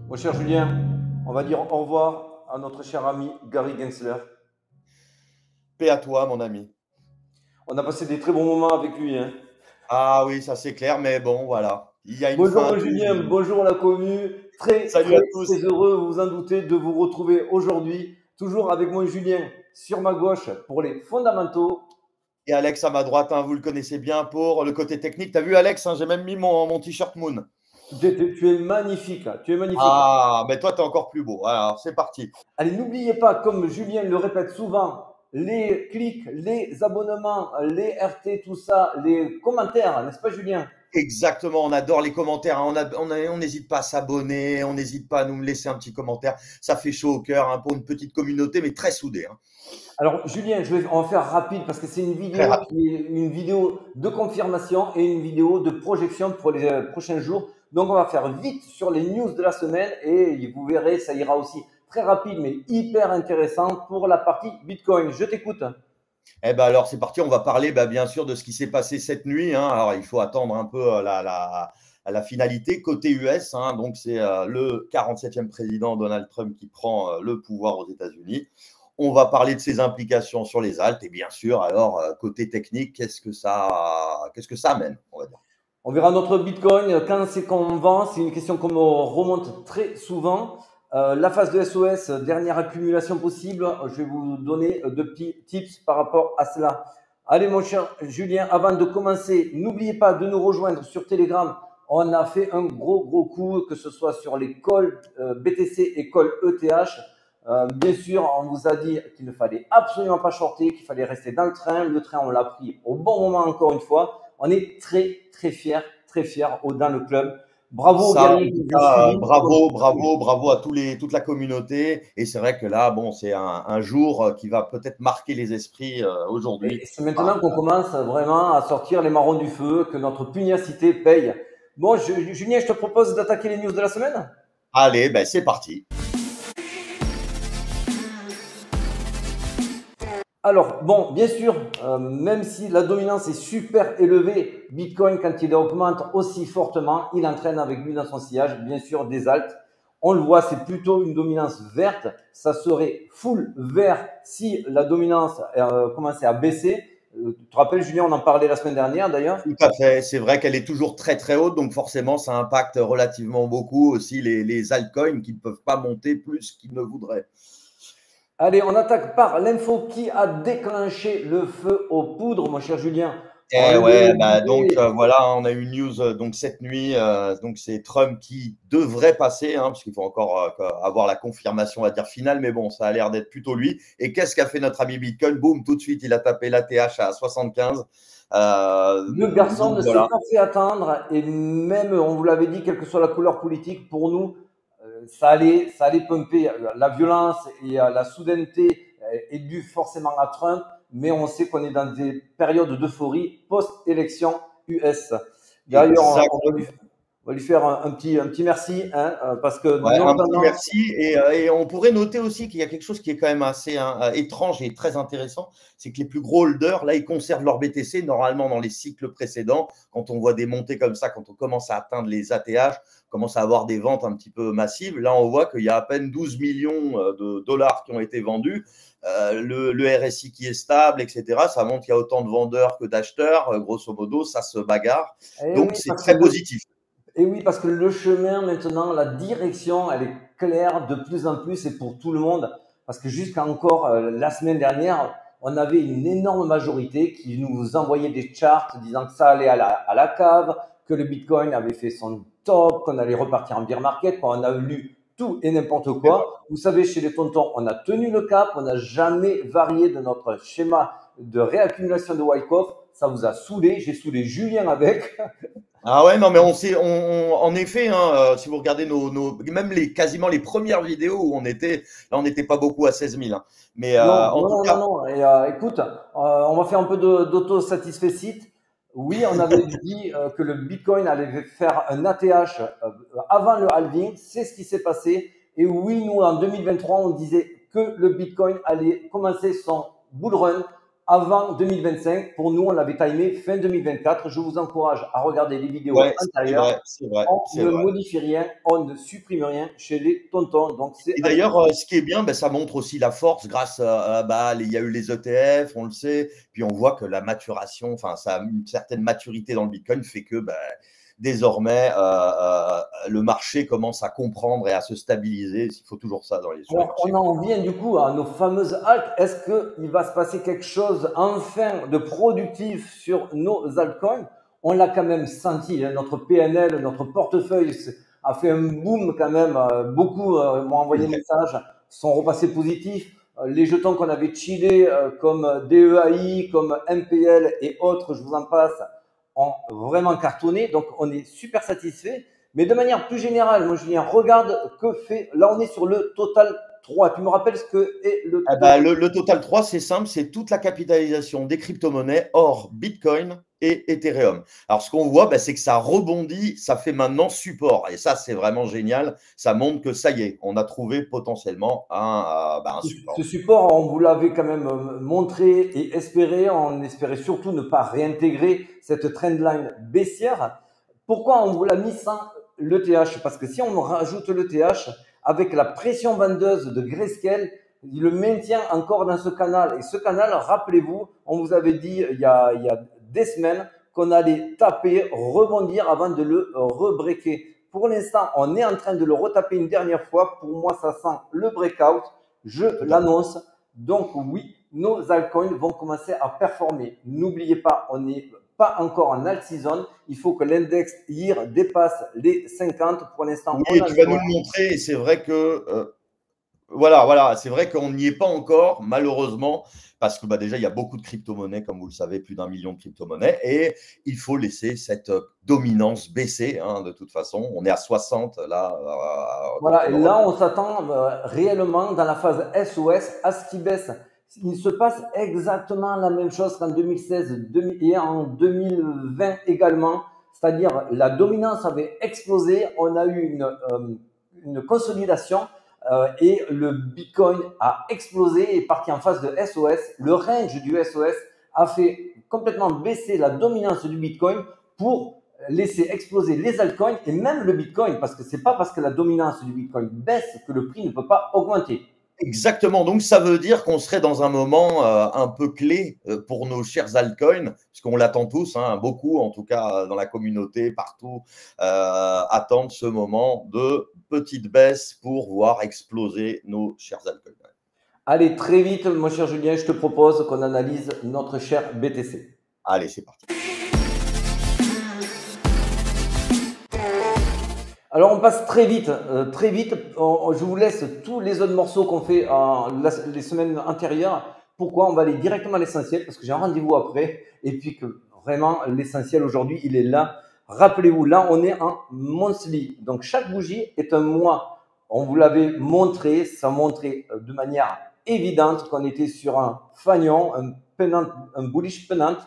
Mon cher Julien, on va dire au revoir à notre cher ami Gary Gensler. Paix à toi, mon ami. On a passé des très bons moments avec lui, hein. Ah oui, ça c'est clair, mais bon, voilà. Il y a une Bonjour fin à mon tout. Julien, bonjour la commu. Très Salut très à très tous. heureux, vous vous en doutez, de vous retrouver aujourd'hui, toujours avec mon Julien sur ma gauche pour les fondamentaux. Et Alex à ma droite, hein, vous le connaissez bien pour le côté technique. T'as vu Alex, hein, j'ai même mis mon t-shirt Moon. Tu es magnifique, tu es magnifique. Ah, mais toi t'es encore plus beau. Alors c'est parti. Allez, n'oubliez pas, comme Julien le répète souvent, les clics, les abonnements, les RT, tout ça, les commentaires, n'est-ce pas Julien? Exactement, on adore les commentaires, hein. On n'hésite pas à s'abonner, on n'hésite pas à nous laisser un petit commentaire. Ça fait chaud au cœur, hein, pour une petite communauté, mais très soudée, hein. Alors, Julien, on va faire rapide parce que c'est une Très vidéo rapide. qui est une vidéo de confirmation et une vidéo de projection pour les prochains jours. Donc, on va faire vite sur les news de la semaine et vous verrez, ça ira aussi très rapide mais hyper intéressant pour la partie Bitcoin. Je t'écoute. Eh ben alors c'est parti, on va parler bien sûr de ce qui s'est passé cette nuit, hein. Alors il faut attendre un peu la finalité côté US, hein. Donc c'est le 47e président Donald Trump qui prend le pouvoir aux États-Unis. On va parler de ses implications sur les altes et bien sûr alors côté technique, qu'est-ce que ça amène, on va dire. On verra notre Bitcoin quand c'est qu'on vend. C'est une question qu'on me remonte très souvent. La phase de SOS, dernière accumulation possible. Je vais vous donner deux petits tips par rapport à cela. Allez, mon cher Julien, avant de commencer, n'oubliez pas de nous rejoindre sur Telegram. On a fait un gros coup, que ce soit sur les calls BTC et calls ETH. Bien sûr, on vous a dit qu'il ne fallait absolument pas shorter, qu'il fallait rester dans le train. Le train, on l'a pris au bon moment encore une fois. On est très fiers dans le club. Bravo aux Ça, guerriers en qui tout nous ont cas, suivis. bravo à toute la communauté. Et c'est vrai que là, bon, c'est un jour qui va peut-être marquer les esprits Et aujourd'hui. c'est maintenant Voilà. qu'on commence vraiment à sortir les marrons du feu, que notre pugnacité paye. Bon, Julien, je te propose d'attaquer les news de la semaine. Allez, c'est parti. Alors, bon, bien sûr, même si la dominance est super élevée, Bitcoin, quand il augmente aussi fortement, il entraîne avec lui dans son sillage, bien sûr, des altes. On le voit, c'est plutôt une dominance verte. Ça serait full vert si la dominance commençait à baisser. Tu te rappelles, Julien, on en parlait la semaine dernière d'ailleurs. Tout à fait. C'est vrai qu'elle est toujours très très haute, donc forcément, ça impacte relativement beaucoup aussi les altcoins qui ne peuvent pas monter plus qu'ils ne voudraient. Allez, on attaque par l'info qui a déclenché le feu aux poudres, mon cher Julien. On Eh le ouais, donc disait. voilà, on a eu une news donc cette nuit, donc c'est Trump qui devrait passer, hein, parce qu'il faut encore avoir la confirmation à dire finale, mais bon, ça a l'air d'être plutôt lui. Et qu'est-ce qu'a fait notre ami Bitcoin? Boum, tout de suite, il a tapé l'ATH à 75. Le garçon Donc ne s'est voilà. pas fait attendre et même, on vous l'avait dit, quelle que soit la couleur politique, pour nous, ça allait pumper. La violence et la soudaineté est due forcément à Trump, mais on sait qu'on est dans des périodes d'euphorie post-élection US. D'ailleurs, Exact. on va lui faire un petit merci, hein, parce que Ouais, nos un petit tendances. merci. Et on pourrait noter aussi qu'il y a quelque chose qui est quand même assez étrange et très intéressant, c'est que les plus gros holders, là, ils conservent leur BTC. Normalement, dans les cycles précédents, quand on voit des montées comme ça, quand on commence à atteindre les ATH, on commence à avoir des ventes un petit peu massives. Là, on voit qu'il y a à peine 12 millions de dollars qui ont été vendus. Le RSI qui est stable, etc. Ça montre qu'il y a autant de vendeurs que d'acheteurs. Grosso modo, ça se bagarre. Eh Donc, oui, c'est parce que très positif. le chemin maintenant, la direction, elle est claire de plus en plus et pour tout le monde. Parce que jusqu'à encore la semaine dernière, on avait une énorme majorité qui nous envoyait des charts disant que ça allait à la cave, que le Bitcoin avait fait son top, qu'on allait repartir en bear market, quand on a lu tout et n'importe quoi. Vous savez, chez les tontons, on a tenu le cap, on n'a jamais varié de notre schéma de réaccumulation de Wyckoff. Ça vous a saoulé, j'ai saoulé Julien avec. Ah ouais, non, mais en effet, hein, si vous regardez même quasiment les premières vidéos où là, on n'était pas beaucoup à 16 000, hein. Mais Non, en non, tout non, non, cas, non. Et écoute, on va faire un peu d'auto-satisfecit. Oui, on avait dit que le Bitcoin allait faire un ATH avant le halving. C'est ce qui s'est passé. Et oui, nous, en 2023, on disait que le Bitcoin allait commencer son bull run avant 2025. Pour nous, on l'avait timé fin 2024. Je vous encourage à regarder les vidéos Ouais, c'est antérieures. vrai, c'est vrai, On c'est ne vrai. modifie rien, on ne supprime rien chez les tontons. Donc, c'est Et d'ailleurs, ce qui est bien, ben, ça montre aussi la force grâce bah, il y a eu les ETF, on le sait, puis on voit que la maturation, enfin, ça a une certaine maturité dans le Bitcoin fait que bah, désormais, le marché commence à comprendre et à se stabiliser. Il faut toujours ça sur les Alors, on marchés. en vient du coup à nos fameuses haltes. Est-ce qu'il va se passer quelque chose enfin de productif sur nos altcoins? On l'a quand même senti, hein, notre PNL, notre portefeuille a fait un boom quand même. Beaucoup m'ont C'est envoyé des vrai. messages, sont repassés positifs. Les jetons qu'on avait chillés comme DEAI, comme MPL et autres, je vous en passe, ont vraiment cartonné. Donc, on est super satisfait. Mais de manière plus générale, moi Julien, regarde que fait. Là, on est sur le total 3. Tu me rappelles ce que est le Ah total? bah, le total 3, c'est simple, c'est toute la capitalisation des crypto-monnaies hors Bitcoin et Ethereum. Alors, ce qu'on voit, bah, c'est que ça rebondit, ça fait maintenant support. Et ça, c'est vraiment génial. Ça montre que ça y est, on a trouvé potentiellement un Ce support. support, on vous l'avait quand même montré et espéré. On espérait surtout ne pas réintégrer cette trendline baissière. Pourquoi on vous l'a mis sans l'ETH? Parce que si on rajoute l'ETH, avec la pression vendeuse de Grayscale, il le maintient encore dans ce canal. Et ce canal, rappelez-vous, on vous avait dit il y a des semaines qu'on allait taper, rebondir avant de le rebreaker. Pour l'instant, on est en train de le retaper une dernière fois. Pour moi, ça sent le breakout. Je Tout à fait. l'annonce. Donc oui, nos altcoins vont commencer à performer. N'oubliez pas, on n'est pas encore en alt season. Il faut que l'index IR dépasse les 50. Pour l'instant, Oui, on et en tu est vas nous loin. le montrer. Et c'est vrai que voilà, c'est vrai qu'on n'y est pas encore, malheureusement, parce que bah, déjà, il y a beaucoup de crypto-monnaies, comme vous le savez, plus d'1 million de crypto-monnaies, et il faut laisser cette dominance baisser, hein, de toute façon. On est à 60, là, donc Voilà, on et aura… là, on s'attend réellement dans la phase SOS à ce qui baisse. Il se passe exactement la même chose qu'en 2016 et en 2020 également. C'est-à-dire, la dominance avait explosé. On a eu une consolidation et le Bitcoin a explosé et est parti en phase de SOS. Le range du SOS a fait complètement baisser la dominance du Bitcoin pour laisser exploser les altcoins et même le Bitcoin, parce que c'est pas parce que la dominance du Bitcoin baisse que le prix ne peut pas augmenter. Exactement. Donc, ça veut dire qu'on serait dans un moment un peu clé pour nos chers altcoins, parce qu'on l'attend tous, hein, beaucoup, en tout cas dans la communauté, partout, attendent ce moment de petite baisse pour voir exploser nos chers altcoins. Allez, très vite, mon cher Julien, je te propose qu'on analyse notre cher BTC. Allez, c'est parti. Alors, on passe très vite, très vite. Je vous laisse tous les autres morceaux qu'on fait les semaines antérieures. Pourquoi? On va aller directement à l'essentiel parce que j'ai un rendez-vous après et puis que vraiment l'essentiel aujourd'hui, il est là. Rappelez-vous, là, on est en monthly. Donc, chaque bougie est un mois. On vous l'avait montré, ça montrait de manière évidente qu'on était sur un fanion, un bullish pennant,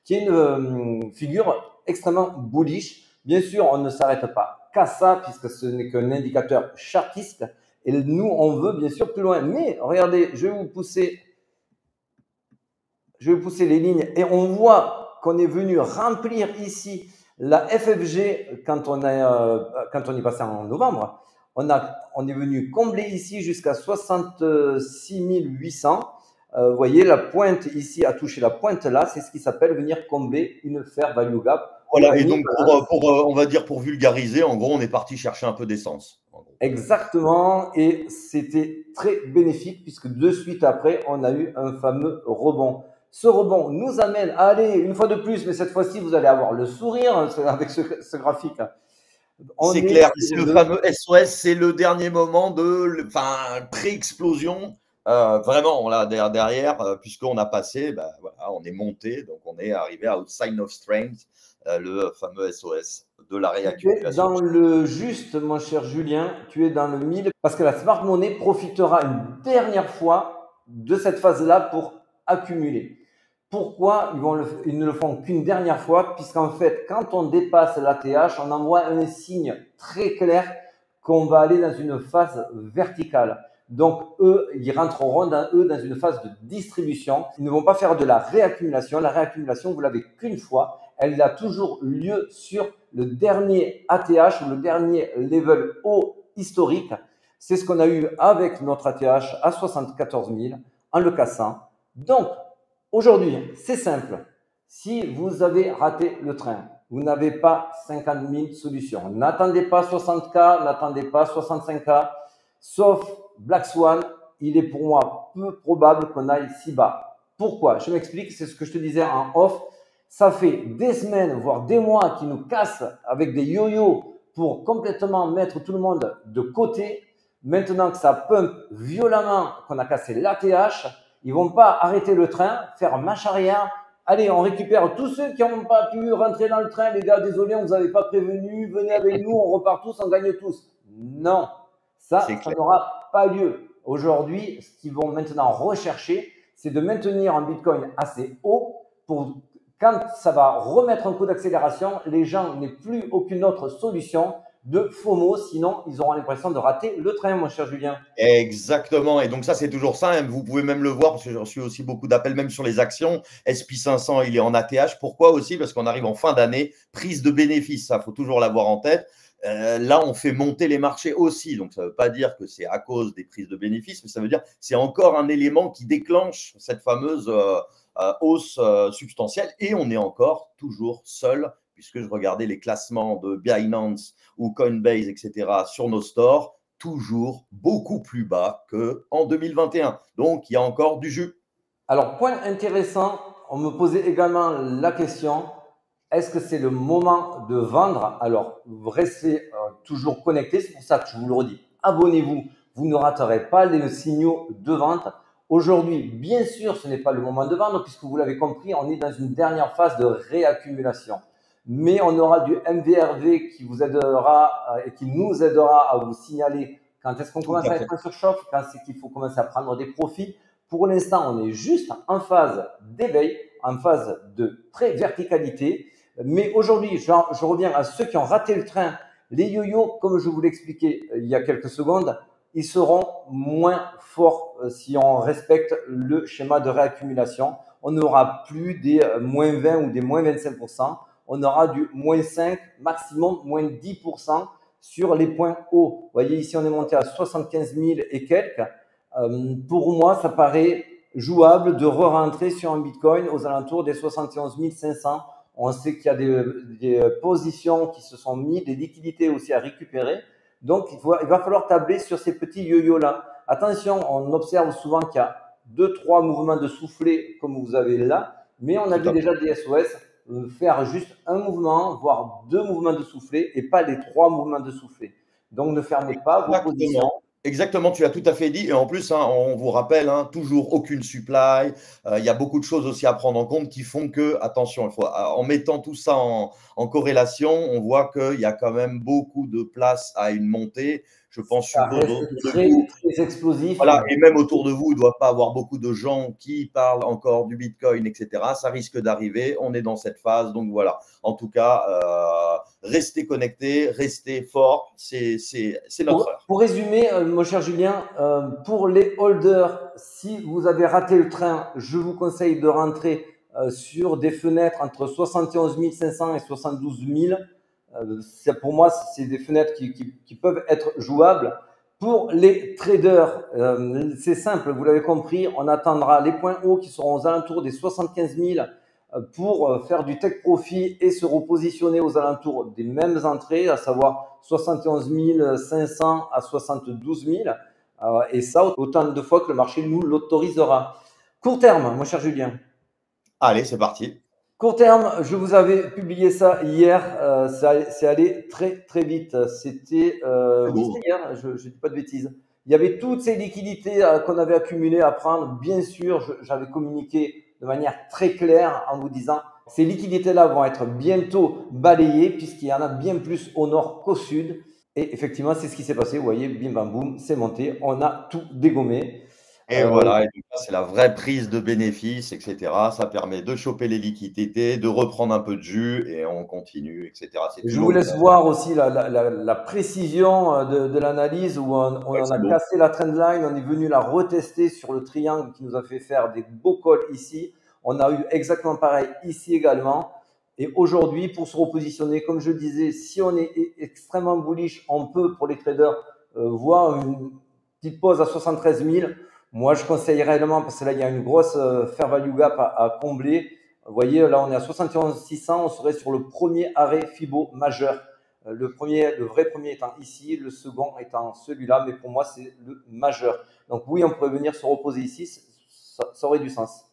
qui est une figure extrêmement bullish. Bien sûr, on ne s'arrête pas qu'à ça, puisque ce n'est qu'un indicateur chartiste. Et nous, on veut bien sûr plus loin. Mais regardez, je vais vous pousser les lignes et on voit qu'on est venu remplir ici la FFG quand on est passé en novembre. On est venu combler ici jusqu'à 66 800. Vous voyez, la pointe ici a touché la pointe là. C'est ce qui s'appelle venir combler une fair value gap. Voilà, et donc on va dire pour vulgariser, en gros, on est parti chercher un peu d'essence. Exactement, et c'était très bénéfique puisque de suite après, on a eu un fameux rebond. Ce rebond nous amène à aller une fois de plus, mais cette fois-ci, vous allez avoir le sourire avec ce graphique. C'est clair, c'est le fameux SOS, c'est le dernier moment de pré-explosion. Vraiment, là, derrière, puisqu'on a passé, bah, voilà, on est monté, donc on est arrivé à Sign of Strength, le fameux SOS de la réaccumulation. Tu es dans le juste, mon cher Julien, tu es dans le 1000, parce que la smart money profitera une dernière fois de cette phase-là pour accumuler. Pourquoi ils ne le font qu'une dernière fois? Puisqu'en fait, quand on dépasse l'ATH, on envoie un signe très clair qu'on va aller dans une phase verticale. Donc, eux, ils rentreront dans une phase de distribution. Ils ne vont pas faire de la réaccumulation. La réaccumulation, vous l'avez qu'une fois. Elle a toujours lieu sur le dernier ATH ou le dernier level haut historique. C'est ce qu'on a eu avec notre ATH à 74 000 en le cassant. Donc, aujourd'hui, c'est simple. Si vous avez raté le train, vous n'avez pas 50 000 solutions. N'attendez pas 60K, n'attendez pas 65K. Sauf Black Swan, il est pour moi peu probable qu'on aille si bas. Pourquoi? Je m'explique, c'est ce que je te disais en off. Ça fait des semaines, voire des mois qui nous cassent avec des yo-yo pour complètement mettre tout le monde de côté. Maintenant que ça pump violemment, qu'on a cassé l'ATH, ils vont pas arrêter le train, faire marche arrière. Allez, on récupère tous ceux qui n'ont pas pu rentrer dans le train. Les gars, désolé, on ne vous avait pas prévenu. Venez avec nous, on repart tous, on gagne tous. Non, ça n'aura pas lieu. Aujourd'hui, ce qu'ils vont maintenant rechercher, c'est de maintenir un Bitcoin assez haut pour quand ça va remettre un coup d'accélération, les gens n'aient plus aucune autre solution de FOMO, sinon ils auront l'impression de rater le train, mon cher Julien. Exactement. Et donc ça, c'est toujours ça. Vous pouvez même le voir, parce que j'ai reçu aussi beaucoup d'appels, même sur les actions. SP500, il est en ATH. Pourquoi aussi? Parce qu'on arrive en fin d'année, prise de bénéfices. Ça, il faut toujours l'avoir en tête. Là, on fait monter les marchés aussi. Donc, ça ne veut pas dire que c'est à cause des prises de bénéfices, mais ça veut dire que c'est encore un élément qui déclenche cette fameuse hausse substantielle. Et on est encore toujours seul, puisque je regardais les classements de Binance ou Coinbase, etc., sur nos stores, toujours beaucoup plus bas qu'en 2021. Donc, il y a encore du jus. Alors, point intéressant, on me posait également la question, est-ce que c'est le moment de vendre? Alors, restez toujours connectés, c'est pour ça que je vous le redis. Abonnez-vous, vous ne raterez pas les signaux de vente. Aujourd'hui, bien sûr, ce n'est pas le moment de vendre puisque vous l'avez compris, on est dans une dernière phase de réaccumulation. Mais on aura du MVRV qui vous aidera et qui nous aidera à vous signaler quand est-ce qu'on commence à être en surchauffe, quand c'est qu'il faut commencer à prendre des profits. Pour l'instant, on est juste en phase d'éveil, en phase de verticalité. Mais aujourd'hui, je reviens à ceux qui ont raté le train. Les yo-yo, comme je vous l'expliquais il y a quelques secondes, ils seront moins forts si on respecte le schéma de réaccumulation. On n'aura plus des moins 20 ou des moins 25%. On aura du moins 5, maximum moins 10% sur les points hauts. Vous voyez, ici, on est monté à 75 000 et quelques. Pour moi, ça paraît jouable de re-rentrer sur un Bitcoin aux alentours des 71 500. On sait qu'il y a des positions qui se sont mises, des liquidités aussi à récupérer. Donc, il va falloir tabler sur ces petits yo-yo-là. Attention, on observe souvent qu'il y a 2-3 mouvements de soufflet comme vous avez là, mais on a vu déjà des SOS faire juste un mouvement, voire 2 mouvements de soufflet et pas les 3 mouvements de soufflet. Donc, ne fermez pas vos positions. Exactement, tu l'as tout à fait dit. Et en plus, on vous rappelle, toujours aucune supply. Il y a beaucoup de choses aussi à prendre en compte qui font que, attention, en mettant tout ça en corrélation, on voit qu'il y a quand même beaucoup de place à une montée. Je pense ça reste très explosif. Voilà, et même autour de vous, il ne doit pas avoir beaucoup de gens qui parlent encore du Bitcoin, etc. Ça risque d'arriver. On est dans cette phase. Donc voilà. En tout cas, restez connectés, restez forts. C'est notre heure. Pour résumer, mon cher Julien, pour les holders, si vous avez raté le train, je vous conseille de rentrer sur des fenêtres entre 71 500 et 72 000. Pour moi, c'est des fenêtres qui peuvent être jouables. Pour les traders, c'est simple, vous l'avez compris, on attendra les points hauts qui seront aux alentours des 75 000 pour faire du take profit et se repositionner aux alentours des mêmes entrées, à savoir 71 500 à 72 000. Et ça, autant de fois que le marché nous l'autorisera. Court terme, mon cher Julien. Allez, c'est parti. Court terme, je vous avais publié ça hier, c'est allé très vite. C'était hier, je ne dis pas de bêtises. Il y avait toutes ces liquidités qu'on avait accumulées à prendre. Bien sûr, j'avais communiqué de manière très claire en vous disant ces liquidités-là vont être bientôt balayées puisqu'il y en a bien plus au nord qu'au sud. Et effectivement, c'est ce qui s'est passé. Vous voyez, bim bam boum, c'est monté. On a tout dégommé. Et voilà, et donc là, c'est la vraie prise de bénéfices, etc. Ça permet de choper les liquidités, de reprendre un peu de jus et on continue, etc. C'est Je vous toujours. laisse voir aussi la précision de l'analyse où Ouais, on a c'est beau. cassé la trendline, on est venu la retester sur le triangle qui nous a fait faire des beaux calls ici. On a eu exactement pareil ici également. Et aujourd'hui, pour se repositionner, comme je le disais, si on est extrêmement bullish, on peut, pour les traders, voir une petite pause à 73 000. Moi, je conseille réellement, parce que là, il y a une grosse fair value gap à combler. Vous voyez, là, on est à 71 600, on serait sur le premier arrêt Fibo majeur. Le vrai premier étant ici, le second étant celui-là, mais pour moi, c'est le majeur. Donc oui, on pourrait venir se reposer ici, ça aurait du sens.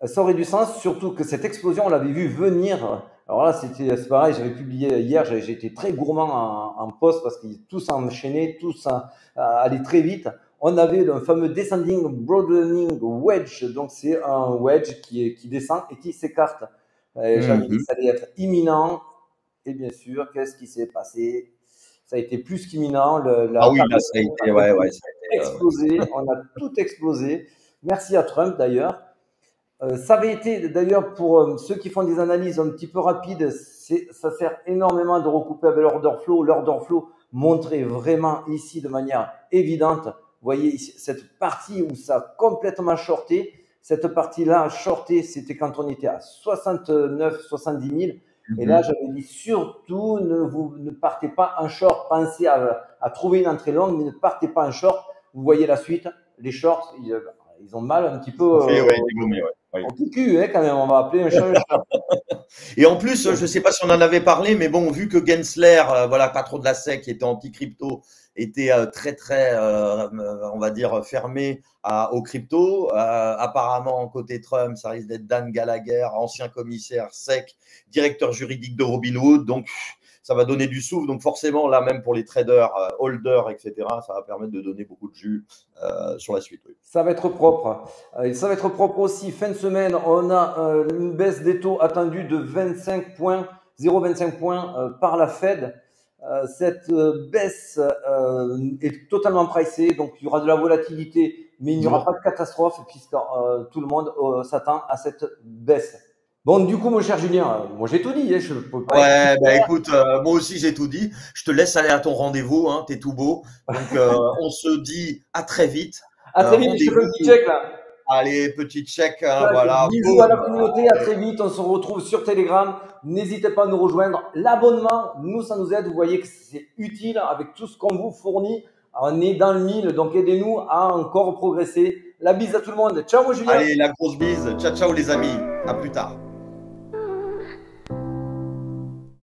Ça aurait du sens, surtout que cette explosion, on l'avait vu venir. Alors là, c'est pareil, j'avais publié hier, j'ai été très gourmand en post parce qu'ils tous enchaînaient, tous allaient très vite. On avait le fameux descending broadening wedge, donc c'est un wedge qui descend et qui s'écarte. J'avais dit que ça allait être imminent, et bien sûr, qu'est-ce qui s'est passé? Ça a été plus qu'imminent. Ah oui, là, ça a été, ouais, ça a été, explosé, on a tout explosé. Merci à Trump d'ailleurs. Ça avait été d'ailleurs pour ceux qui font des analyses un petit peu rapides, ça sert énormément de recouper avec l'order flow. L'order flow montrait vraiment ici de manière évidente. Vous voyez ici, cette partie où ça a complètement shorté. Cette partie-là, shorté, c'était quand on était à 69, 70 000. Et là, j'avais dit surtout ne partez pas en short. Pensez à trouver une entrée longue, mais ne partez pas en short. Vous voyez la suite. Les shorts, ils ont mal un petit peu au cul, hein, quand même. On va appeler un chat. Et en plus, je ne sais pas si on en avait parlé, mais bon, vu que Gensler, voilà, pas trop de la SEC, qui était anti-crypto, était très, on va dire, fermé aux cryptos. Apparemment, côté Trump, ça risque d'être Dan Gallagher, ancien commissaire SEC, directeur juridique de Robinhood. Donc, ça va donner du souffle. Donc, forcément, là, même pour les traders, holders, etc., ça va permettre de donner beaucoup de jus sur la suite. Oui. Ça va être propre. Ça va être propre aussi. Fin de semaine, on a une baisse des taux attendue de 25 points, 0,25 points par la Fed. Cette baisse est totalement pricée, donc il y aura de la volatilité, mais il n'y aura pas de catastrophe puisque tout le monde s'attend à cette baisse. Bon, du coup, mon cher Julien, moi j'ai tout dit. Je peux pas écoute, moi aussi j'ai tout dit. Je te laisse aller à ton rendez-vous, hein, t'es tout beau. Donc, on se dit à très vite. À très vite, je fais un petit check là. Allez, petit check, hein, voilà. Bisous à la communauté, à très vite. On se retrouve sur Telegram. N'hésitez pas à nous rejoindre. L'abonnement, nous, ça nous aide. Vous voyez que c'est utile avec tout ce qu'on vous fournit. On est dans le mille, donc aidez-nous à encore progresser. La bise à tout le monde. Ciao, moi Julien. Allez, la grosse bise. Ciao, ciao les amis. À plus tard.